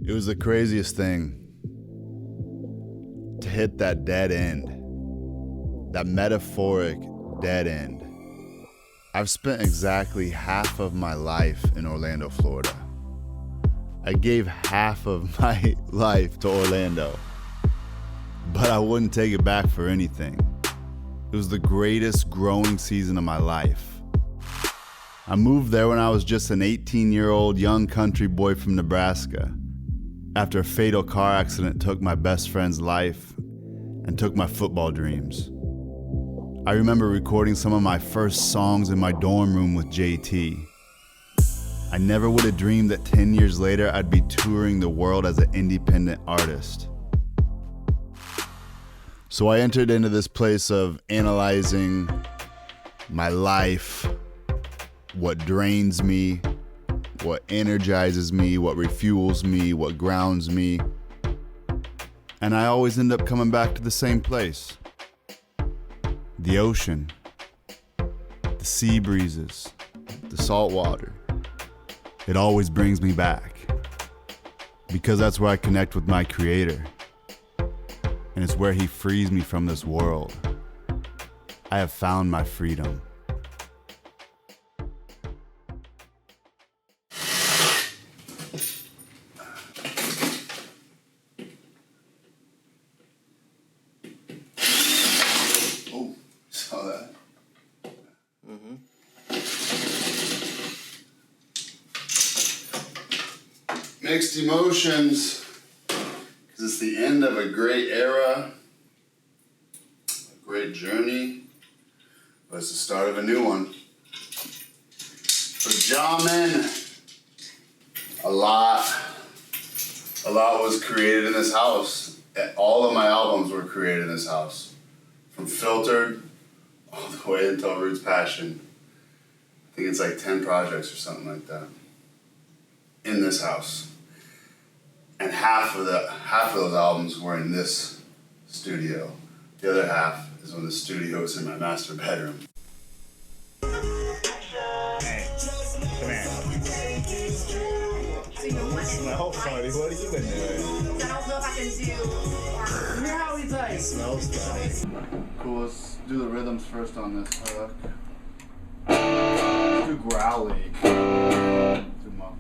It was the craziest thing to hit that dead end, that metaphoric dead end. I've spent exactly half of my life in Orlando, Florida. I gave half of my life to Orlando, but I wouldn't take it back for anything. It was the greatest growing season of my life. I moved there when I was just an 18-year-old young country boy from Nebraska, after a fatal car accident took my best friend's life and took my football dreams. I remember recording some of my first songs in my dorm room with JT. I never would have dreamed that 10 years later I'd be touring the world as an independent artist. So I entered into this place of analyzing my life, what drains me, what energizes me, what refuels me, what grounds me. And I always end up coming back to the same place. The ocean, the sea breezes, the salt water. It always brings me back because that's where I connect with my Creator. And it's where He frees me from this world. I have found my freedom. Oh, saw that. Mixed emotions, because it's the end of a great era, a great journey, but it's the start of a new one. For Jamin, a lot was created in this house. All of my albums were created in this house, from Filtered all the way until Roots Passion. I think it's like 10 projects or something like that in this house. And half of those albums were in this studio. The other half is when the studio was in my master bedroom. Hey, come here. Smell funny. What have you been doing? I don't know if I can do. Hear how he plays. Smells bad. Cool. Let's do the rhythms first on this hook. Too growly. Too muffled.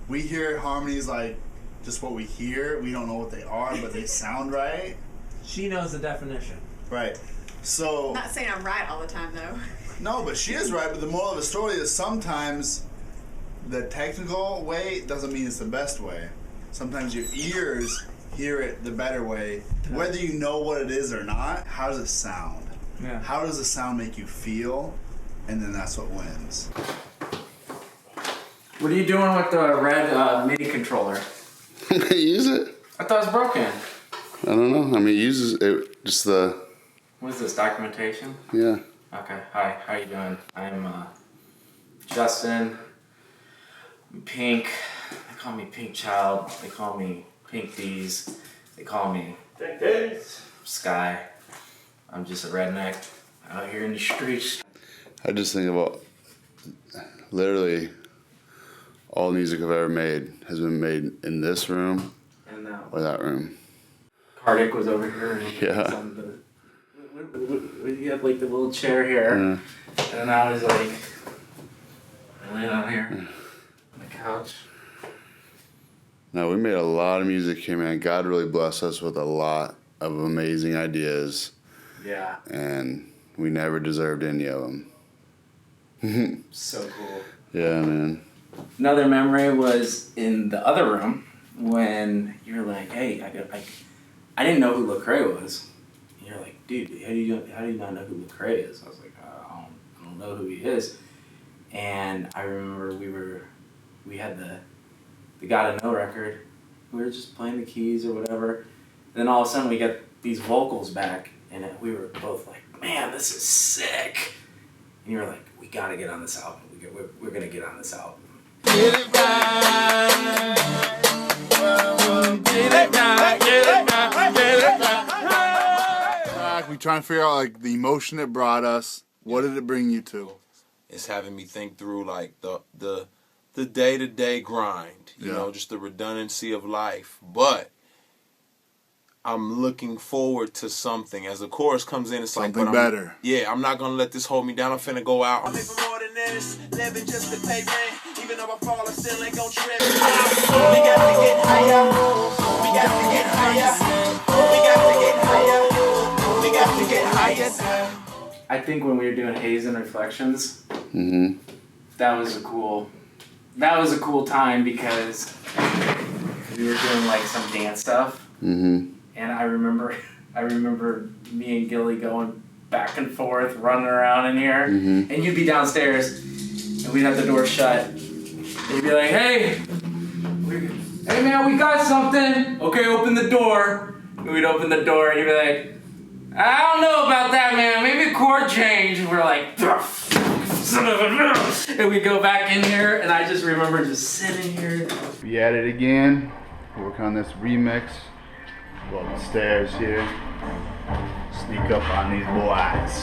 We hear harmonies like just what we hear. We don't know what they are, but they sound right. She knows the definition. Right. So. I'm not saying I'm right all the time, though. No, but she is right. But the moral of the story is sometimes the technical way doesn't mean it's the best way. Sometimes your ears hear it the better way. Whether you know what it is or not, how does it sound? Yeah. How does the sound make you feel? And then that's what wins. What are you doing with the red MIDI controller? Use it. I thought it was broken. I don't know. I mean, it uses it just the. What is this, documentation? Yeah. Okay, hi, how you doing? I'm Justin. I'm Pink. They call me Pink Child. They call me Pink D's. They call me Pink D's. Sky. I'm just a redneck out here in the streets. I just think about literally all the music I've ever made has been made in this room And or that room. Cardiac was over here. And Yeah. We had like the little chair here. Yeah. And I was like laying out here on the couch. No, we made a lot of music here, man. God really blessed us with a lot of amazing ideas, Yeah. and we never deserved any of them. So cool. Yeah, man. Another memory was in the other room when you're like, "Hey, I didn't know who Lecrae was." And you're like, "Dude, how do you not know who Lecrae is?" I was like, "I don't know who he is." And I remember we had the Gotta Know record. We were just playing the keys or whatever. Then all of a sudden we get these vocals back, And we were both like, man, this is sick. And you were like, we gotta get on this album. We're gonna get on this album. Get it right. Get it right. Get it right. Get it right. We trying to figure out like the emotion it brought us. What did it bring you to? It's having me think through like the day-to-day grind, you know, just the redundancy of life. But I'm looking forward to something. As the chorus comes in, it's something like better. I'm not gonna let this hold me down. I'm finna go out. I'm for more than this, living just to pay rent. Even though I fall, I still ain't gon' trip. We got to get higher. We got to get higher. We got to get higher. We got to get higher. I think when we were doing Haze and Reflections, that was a cool time because we were doing like some dance stuff. And I remember me and Gilly going back and forth, running around in here, and you'd be downstairs, and we'd have the door shut, and you'd be like, hey man, we got something. Okay, open the door. And we'd open the door, and you'd be like, I don't know about that, man. Maybe a chord change. And we're like, and we go back in here, and I just remember just sitting here. Be at it again. Work on this remix. Go up the stairs here. Sneak up on these boys.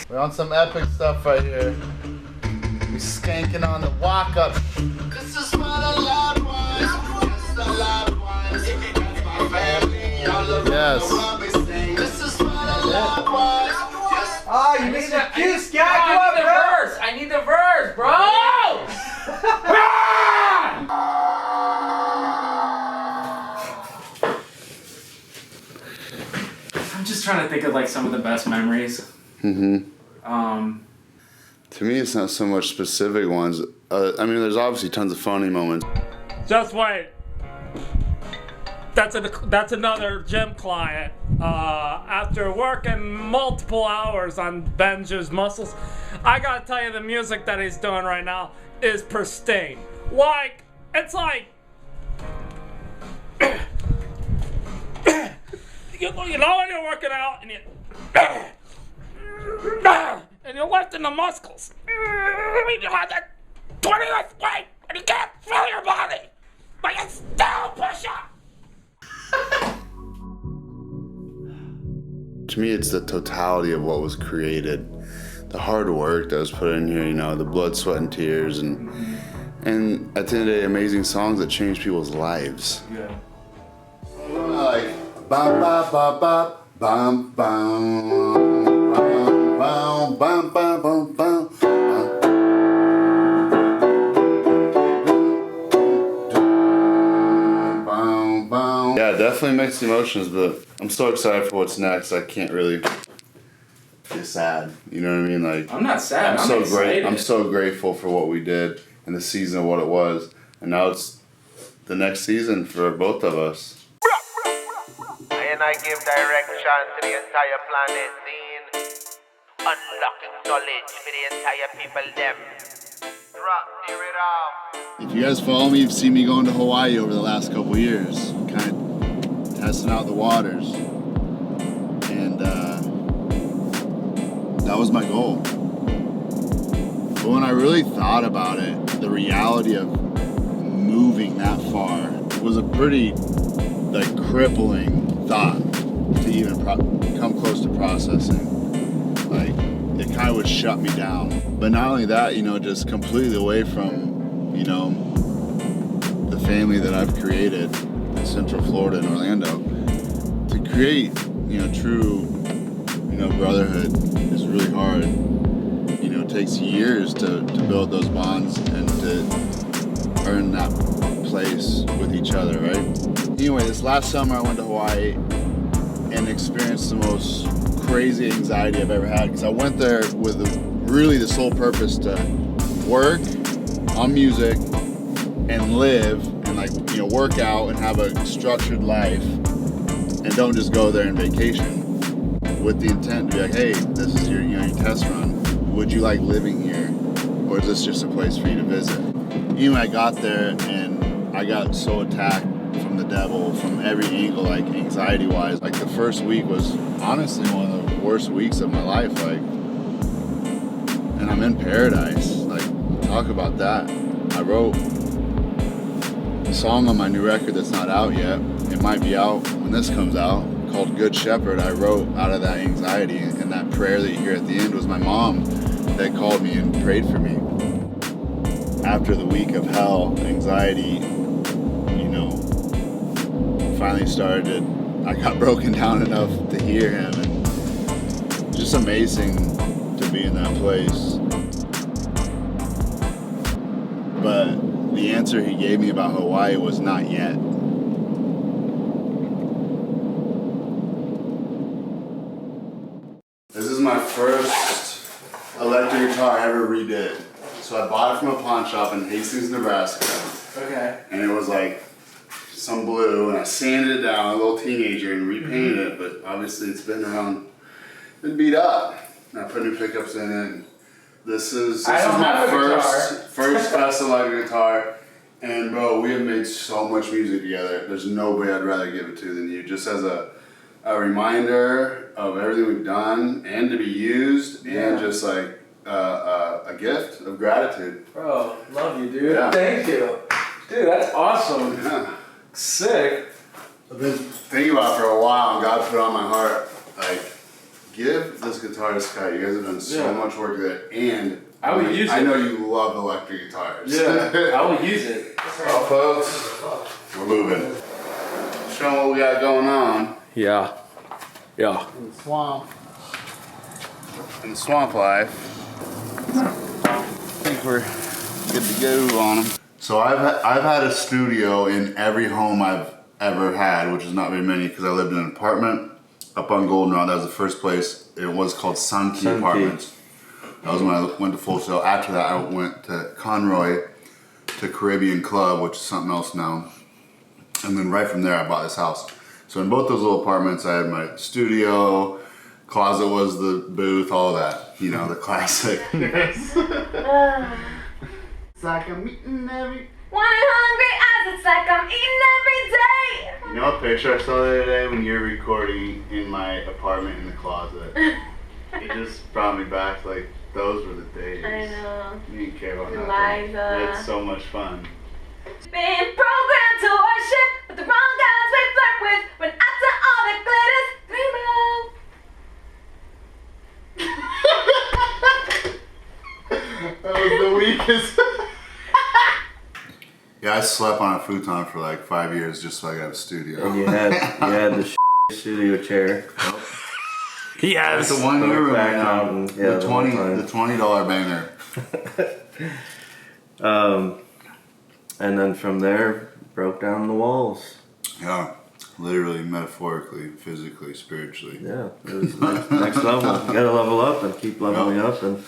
We're on some epic stuff right here. We skanking on the walk up. This is what a lot was. Just a lot was. That's my family. Yes. This is what a lot was. Oh, you missed a cue, Scott. Come on, bro. I need the verse, bro. I'm just trying to think of like some of the best memories. To me, it's not so much specific ones. I mean, there's obviously tons of funny moments. Just wait. That's another gym client. After working multiple hours on Benjah's muscles, I gotta tell you, the music that he's doing right now is pristine. Like, it's like, you know when you're working out and you're lifting the muscles. You have that 20th weight and you can't feel your body, but you still push up. To me, it's the totality of what was created, the hard work that was put in here, you know, the blood, sweat, and tears, and at the end of the day, amazing songs that change people's lives. Yeah. Like, bam, bam, bam, bam, bam, bam, bam, bam, bam, bam, bam. Yeah, definitely mixed emotions, but I'm so excited for what's next. I can't really get sad. You know what I mean? Like, I'm not sad. I'm so excited. I'm so grateful for what we did and the season of what it was, and now it's the next season for both of us. And I give direction to the entire planet scene. Unlocking knowledge for the entire people them. Drop the rhythm. If you guys follow me, you've seen me going to Hawaii over the last couple years, kind of testing out the waters, and that was my goal. But when I really thought about it, the reality of moving that far was a pretty crippling thought to even come close to processing. Like, it kind of would shut me down. But not only that, just completely away from the family that I've created in Central Florida and Orlando. To create, true, brotherhood is really hard. It takes years to build those bonds and to are in that place with each other, right? Anyway, this last summer I went to Hawaii and experienced the most crazy anxiety I've ever had, because I went there with really the sole purpose to work on music and live and work out and have a structured life, and don't just go there and vacation, with the intent to be like, hey, this is your test run. Would you like living here, or is this just a place for you to visit? Even when I got there and I got so attacked from the devil from every angle, like anxiety-wise. Like the first week was honestly one of the worst weeks of my life. Like, and I'm in paradise. Like, talk about that. I wrote a song on my new record that's not out yet. It might be out when this comes out, called Good Shepherd. I wrote out of that anxiety, and that prayer that you hear at the end was my mom that called me and prayed for me. After the week of hell, anxiety, finally started. I got broken down enough to hear him, and just amazing to be in that place. But the answer he gave me about Hawaii was not yet. This is my first electric guitar I ever redid. So I bought it from a pawn shop in Hastings, Nebraska. Okay. And it was like some blue, and I sanded it down, a little teenager, and repainted it, but obviously it's been been beat up. And I put new pickups in it, and this is my first best electric guitar, and bro, we have made so much music together. There's nobody I'd rather give it to than you, just as a reminder of everything we've done, and to be used, and just like a gift of gratitude. Bro, love you, dude. Yeah. Thank you. Dude, that's awesome. Yeah. Sick. I've been thinking about it for a while, and God put it on my heart, like, give this guitar to Scott. You guys have done so much work with it, and I will use it. I know you love electric guitars. Yeah, I will use it. Well, folks, we're moving. Show 'em what we got going on. Yeah. Yeah. In the swamp life. I think we're good to go on them. So I've had a studio in every home I've ever had, which is not very many, because I lived in an apartment up on Goldenrod. That was the first place. It was called Sun-Key Apartments. That was when I went to Full Sail. After that, I went to Conroy, to Caribbean Club, which is something else now. And then right from there, I bought this house. So in both those little apartments, I had my studio, closet was the booth, all that. The classic. It's like I'm eating every... One hungry eyes, it's like I'm eating every day. You know what picture I saw the other day when you were recording in my apartment in the closet? It just brought me back, like, those were the days. I know. You didn't care about nothing. Eliza. We had so much fun. Been programmed to worship, but the wrong guys we flirt with when after all that glitters, rainbow. That was the weakest. Yeah, I slept on a futon for like 5 years just so I could have a studio. And you had the studio chair. Yes. That's the one in your room right now. Yeah, the $20 banger. And then from there, broke down the walls. Yeah, literally, metaphorically, physically, spiritually. Yeah, it was next level. You gotta level up and keep leveling up. And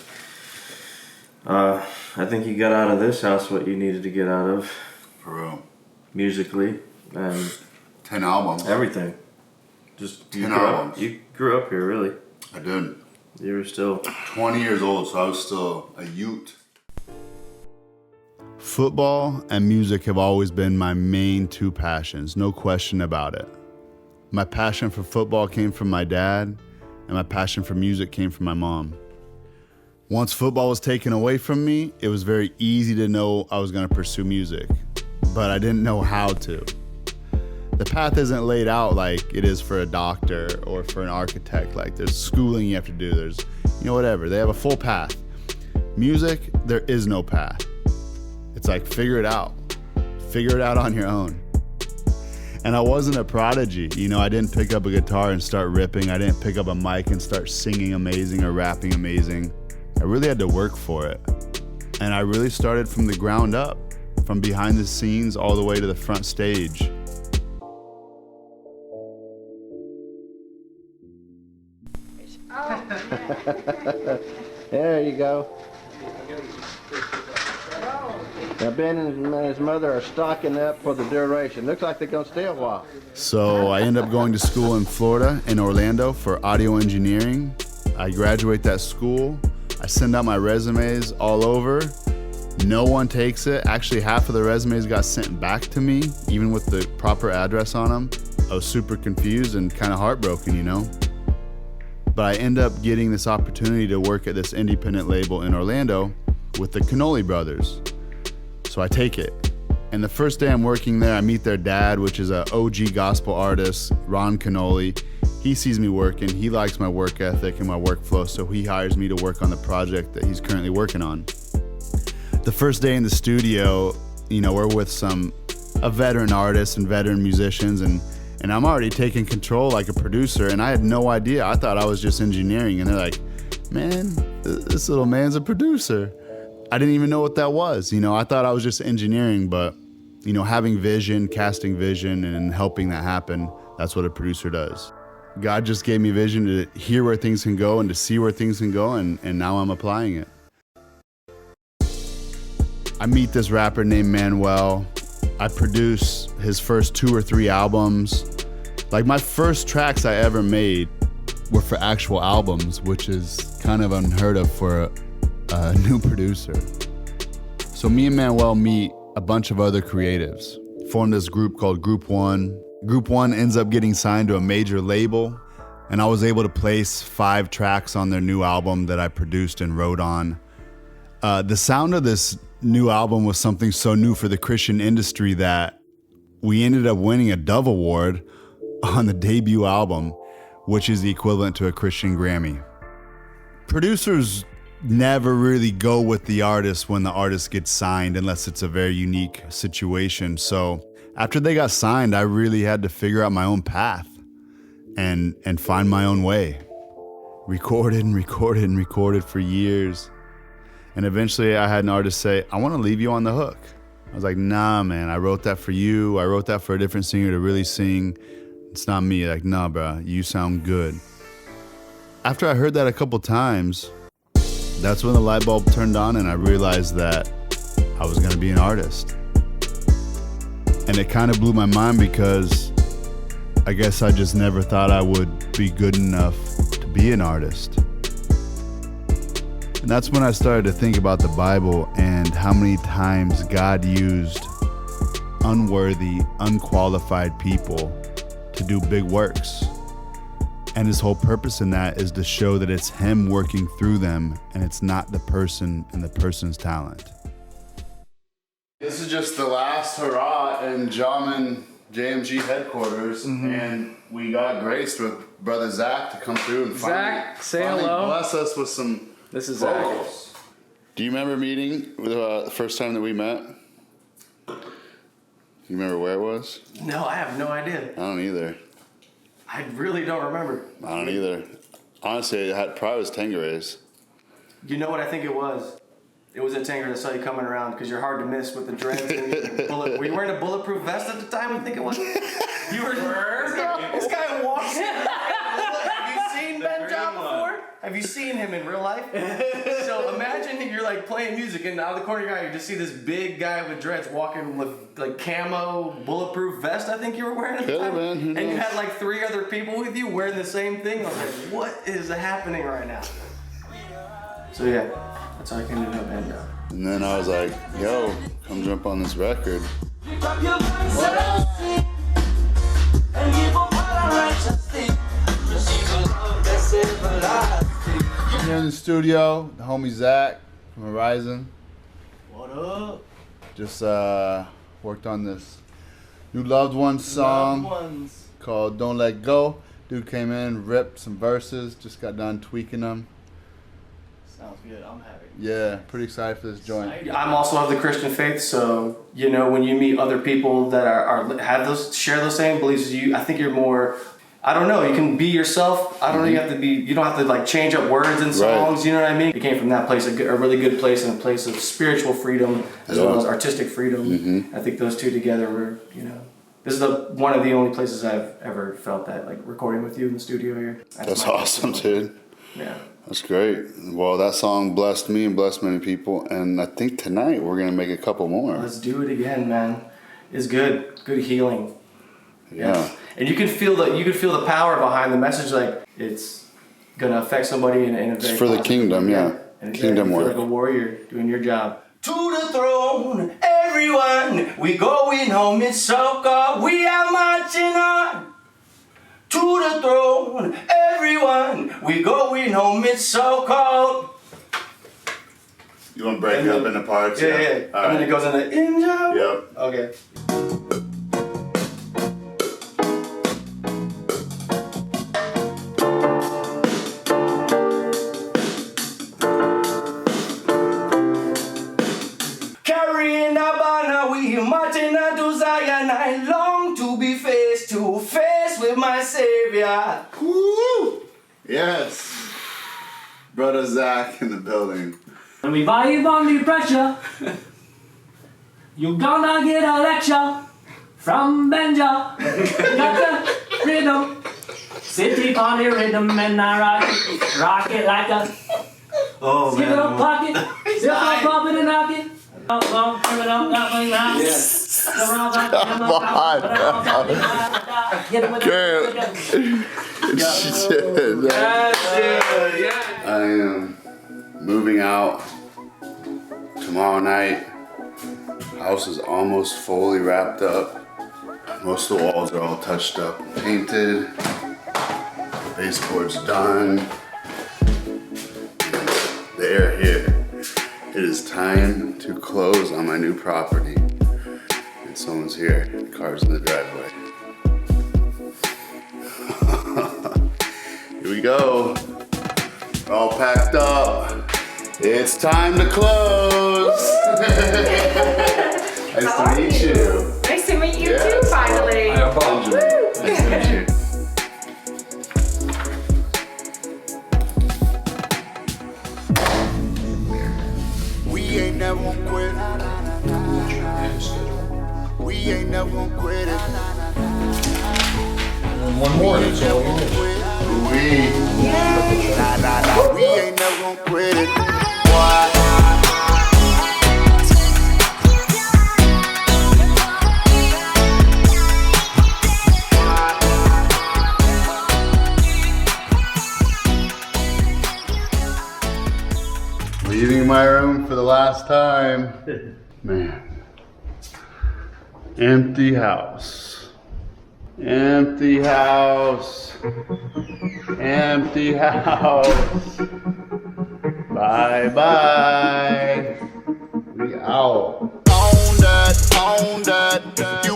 I think you got out of this house what you needed to get out of. For real. Musically and 10 albums. everything. Just 10 albums. You grew up here, really. I did. You were still 20 years old, so I was still a youth. Football and music have always been my main two passions, no question about it. My passion for football came from my dad, and my passion for music came from my mom. Once football was taken away from me, it was very easy to know I was going to pursue music, but I didn't know how to. The path isn't laid out like it is for a doctor or for an architect. Like, there's schooling you have to do, there's, whatever. They have a full path. Music, there is no path. It's like, figure it out. Figure it out on your own. And I wasn't a prodigy. I didn't pick up a guitar and start ripping. I didn't pick up a mic and start singing amazing or rapping amazing. I really had to work for it. And I really started from the ground up, from behind the scenes all the way to the front stage. There you go. Now Ben and his mother are stocking up for the duration. Looks like they're gonna stay a while. So I end up going to school in Florida, in Orlando, for audio engineering. I graduate that school. I send out my resumes all over. No one takes it. Actually, half of the resumes got sent back to me, even with the proper address on them. I was super confused and kind of heartbroken, you know? But I end up getting this opportunity to work at this independent label in Orlando with the Cannoli brothers. So I take it. And the first day I'm working there, I meet their dad, which is a OG gospel artist, Ron Cannoli. He sees me working, he likes my work ethic and my workflow, so he hires me to work on the project that he's currently working on. The first day in the studio, you know, we're with a veteran artist and veteran musicians, and I'm already taking control like a producer, and I had no idea. I thought I was just engineering, and they're like, man, this little man's a producer. I didn't even know what that was. You know, I thought I was just engineering, but, you know, having vision, casting vision, and helping that happen, that's what a producer does. God just gave me vision to hear where things can go and to see where things can go, and now I'm applying it. I meet this rapper named Manuel. I produce his first 2 or 3 albums. Like, my first tracks I ever made were for actual albums, which is kind of unheard of for a new producer. So me and Manuel meet a bunch of other creatives, formed this group called Group One. Group One ends up getting signed to a major label, and I was able to place 5 tracks on their new album that I produced and wrote on. The sound of this new album was something so new for the Christian industry that we ended up winning a Dove Award on the debut album, which is the equivalent to a Christian Grammy. Producers never really go with the artist when the artist gets signed unless it's a very unique situation. So after they got signed, I really had to figure out my own path and find my own way. Recorded for years. And eventually I had an artist say, I want to leave you on the hook. I was like, nah, man, I wrote that for you. I wrote that for a different singer to really sing. It's not me. Like, nah, bro, you sound good. After I heard that a couple times, that's when the light bulb turned on and I realized that I was going to be an artist. And it kind of blew my mind because I guess I just never thought I would be good enough to be an artist. And that's when I started to think about the Bible and how many times God used unworthy, unqualified people to do big works. And his whole purpose in that is to show that it's him working through them and it's not the person and the person's talent. This is just the last hurrah in JMG headquarters, and we got graced with Brother Zach to come through and Zach, say finally hello. bless us with some This is vocals. Zach. Do you remember meeting the first time that we met? You remember where it was? No, I have no idea. I don't either. I really don't remember. I don't either. Honestly, it probably was Tangeray's. You know what I think it was? It was a Tanger that saw you coming around because you're hard to miss with the dreads. And were you wearing a bulletproof vest at the time? I think it was. You were. This guy walks in. Have you seen Benjah before? Have you seen him in real life? So imagine you're like playing music and out of the corner of your eye you just see this big guy with dreads walking with like camo bulletproof vest I think you were wearing at the time. Man, and you had like 3 other people with you wearing the same thing. I was like, what is happening right now? So yeah, that's how I came to know Benjah. And then I was like, yo, come jump on this record. Here in the studio, the homie Zach from Horizon. What up? Just worked on this new Loved Ones song called Don't Let Go. Dude came in, ripped some verses, just got done tweaking them. Sounds good. I'm happy. Yeah, pretty excited for this joint. I'm also of the Christian faith, so when you meet other people that share those same beliefs as you, I think you're more I don't know, you can be yourself. I don't know, you don't have to like change up words in songs, Right. you know what I mean? It came from that place, a really good place, and a place of spiritual freedom as well as artistic freedom. I think those two together were, you know, this is one of the only places I've ever felt that, like recording with you in the studio here. That's awesome, dude. Yeah. That's great. Well, that song blessed me and blessed many people, and I think tonight we're gonna make a couple more. Let's do it again, man. It's good healing. Yeah. And you can feel the power behind the message, like it's gonna affect somebody in a very It's for the positive kingdom, way. yeah. And Kingdom you feel work. like a warrior doing your job. To the throne, everyone, we going home, it's so cold, we are marching on. To the throne, everyone, we going home, it's so cold. You want to break it up into parts? Yeah. All And right. then it goes into Benjah. Yep. Okay. Carrying a banner, we marching to Zion. I long to be face to face with my Savior. Woo! Yes. Brother Zach in the building. When we vibe under pressure, you gonna get a lecture from Benjah. Got the rhythm, city on the rhythm, and I rock it like a skip it up pocket, zip up, pop it and knock it. I am moving out tomorrow night. House is almost fully wrapped up. Most of the walls are all touched up and painted. Baseboard's done. The air here. It is time to close on my new property. And someone's here. The car's in the driveway. Here we go. We're all packed up. It's time to close. Nice to meet you. Nice to meet you Yes. too, finally. Benjamin. Nice to meet you. We ain't never gonna quit. We ain't never gonna quit it. One more, that's all you need. We. We ain't never gonna quit it. Why? Leaving my room for the last time. Man. Empty house. Empty house. Empty house. Bye bye. We out. On that, you